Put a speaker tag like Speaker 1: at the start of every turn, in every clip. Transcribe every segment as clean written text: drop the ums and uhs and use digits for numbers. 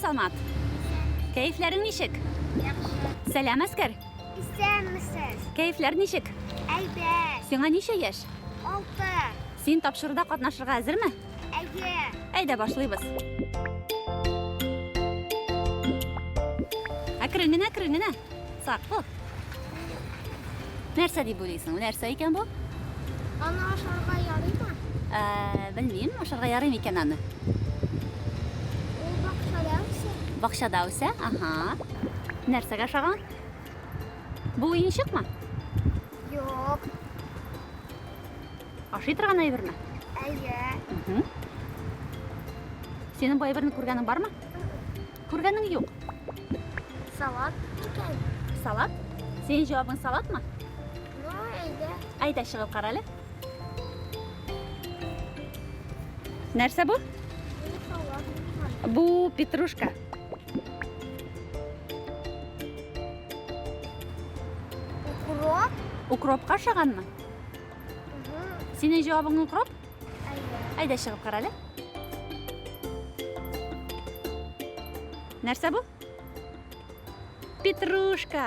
Speaker 1: салмат. Кәйфләрең ничек?
Speaker 2: Яхшы.
Speaker 1: Сәлам әскәр.
Speaker 2: Исәнмесез?
Speaker 1: Кәйфләр ничек?
Speaker 2: Әйбәт.
Speaker 1: Сиңа ничә яшь?
Speaker 2: 6.
Speaker 1: Син тапшыруда катнашырга әзерме?
Speaker 2: Әйе.
Speaker 1: Әйдә башлыйбыз. Әкрен генә. Сак бул. Нәрсә дип уйлыйсың? Нәрсә икән бу?
Speaker 2: Аны ашарга ярыймы?
Speaker 1: Белмим, ашарга ярый микән аны.
Speaker 2: Ул бакчада үсә.
Speaker 1: Бакчада үсә? Ага. Нәрсәгә ашаган? Бу уенчыкмы?
Speaker 2: Юк.
Speaker 1: Ашый торган әйберме?
Speaker 2: Әйе.
Speaker 1: Синең бу әйберне күргәнең бармы? Күргәнең юк.
Speaker 2: Салат икән.
Speaker 1: Салат? Синең җавабың салатмы?
Speaker 2: Ну, әйдә.
Speaker 1: Әйдә чыгып кара әле. Нәрсә бу?
Speaker 2: Салат.
Speaker 1: Бу петрушка.
Speaker 2: Укроп.
Speaker 1: Укропка ашаганмы? Синең җавабың укроп?
Speaker 2: Әйе.
Speaker 1: Әйдә чыгып кара әле. Нәрсә бу? Петрушка.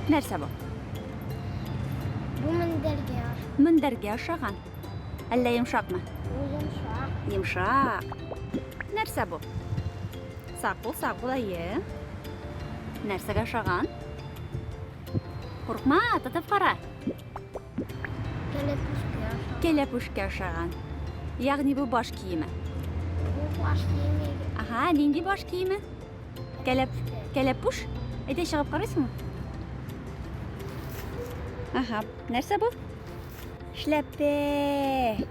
Speaker 1: Нәрсә бу?
Speaker 2: Бу мендәргә.
Speaker 1: Мендәргә ашаган. Әллә йомшакмы?
Speaker 2: Ул йомшак.
Speaker 1: Йомшак. Нәрсә бу? Сак бул, әйе. Нәрсәгә ашаган? Куркма, тотып кара.
Speaker 2: Кәләпүшкә.
Speaker 1: Кәләпүшкә ашаган. Ягъни бу баш киеме.
Speaker 2: Бу баш киеме.
Speaker 1: Ага, нинди баш киеме? Кәләпүш? Әйдә чыгып карыйсыңмы? Ага, нәрсә бу? Шляпе.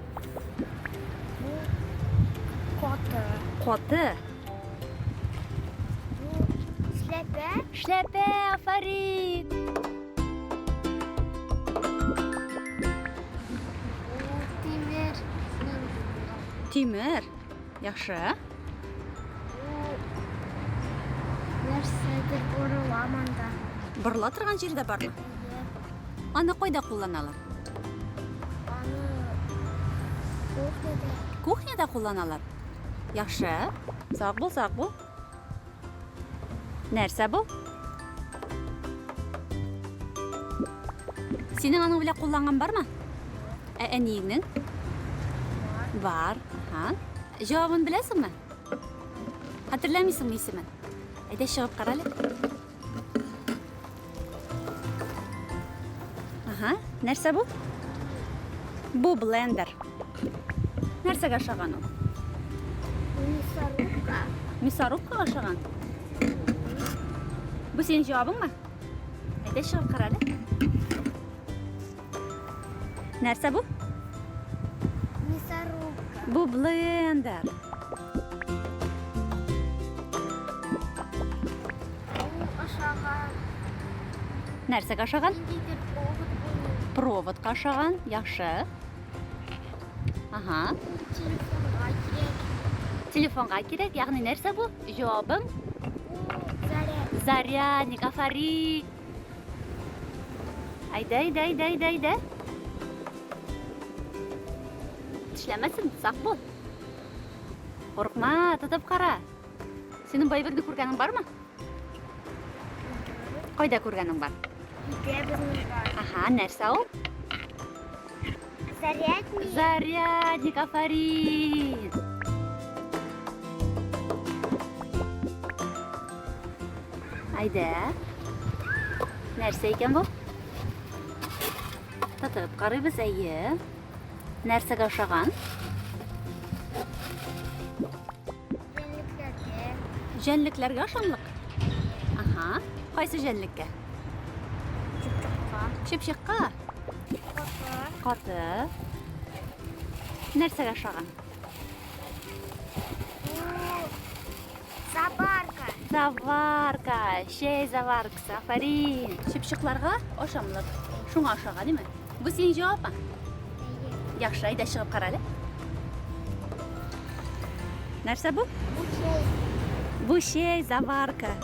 Speaker 2: Бу коты.
Speaker 1: Коты.
Speaker 2: Бу шляпа.
Speaker 1: Шляпе, афарин.
Speaker 2: Бу тимер.
Speaker 1: Тимер. Яхшы.
Speaker 2: Нәрсәдер бурыламанда.
Speaker 1: Борыла торган җирдә бармы? Аны кайда кулланалар?
Speaker 2: Аны кухняда.
Speaker 1: Кухняда кулланалар. Яхшы. Сак бул. Нәрсә бу? Синең аның белән кулланган бармы? Әниеңнең? Бар. Ага. Җавабын беләсеңме? Хәтерләмисеңме исемен? Әйдә чыгып кара әле. Ага, нәрсә бу? Бу блендер. Нәрсәгә ашаган ул?
Speaker 2: Мясорубка.
Speaker 1: Мясорубкага ашаган. Бу синең җавабыңмы? Әйдә чыгып кара әле. Нәрсә бу?
Speaker 2: Мясорубка.
Speaker 1: Бу блендер.
Speaker 2: Ашаган.
Speaker 1: Нәрсәгә ашаган?
Speaker 2: Ниндидер провод буйлы.
Speaker 1: Проводка ашаган. Яхшы. Ага.
Speaker 2: Телефонга кирәк.
Speaker 1: Телефонга кирәк. Ягъни нәрсә бу? Җавабың?
Speaker 2: Заряд.
Speaker 1: Зарядник, афарин. Әйдә. Тешләмәсен, сак бул. Куркма, тотып кара. Синең бу әйберне күргәнең бармы? Кайда күргәнең бар?
Speaker 2: Үйдә безнең бар.
Speaker 1: Ага, нәрсә ул?
Speaker 2: Зарядник.
Speaker 1: Зарядник, афарин. Әйдә. Нәрсә икән бу? Тотып карыйбыз, әйе. Нәрсәгә ашаган?
Speaker 2: Җәнлекләргә.
Speaker 1: Җәнлекләргә ашамлык. Ага. Кайсы җәнлеккә? Чыпчыкка. Каты. Нәрсәгә ашаган?
Speaker 2: Заварка.
Speaker 1: Заварка. Чәй заваркасы, афарин. Чыпчыкларга ашамлык. Шуңа ашаган, диме? Бу синең җавабың? Яхшы, әйдә чыгып кара әле. Нәрсә бу?
Speaker 2: Бу чәй.
Speaker 1: Бу чәй, заварка.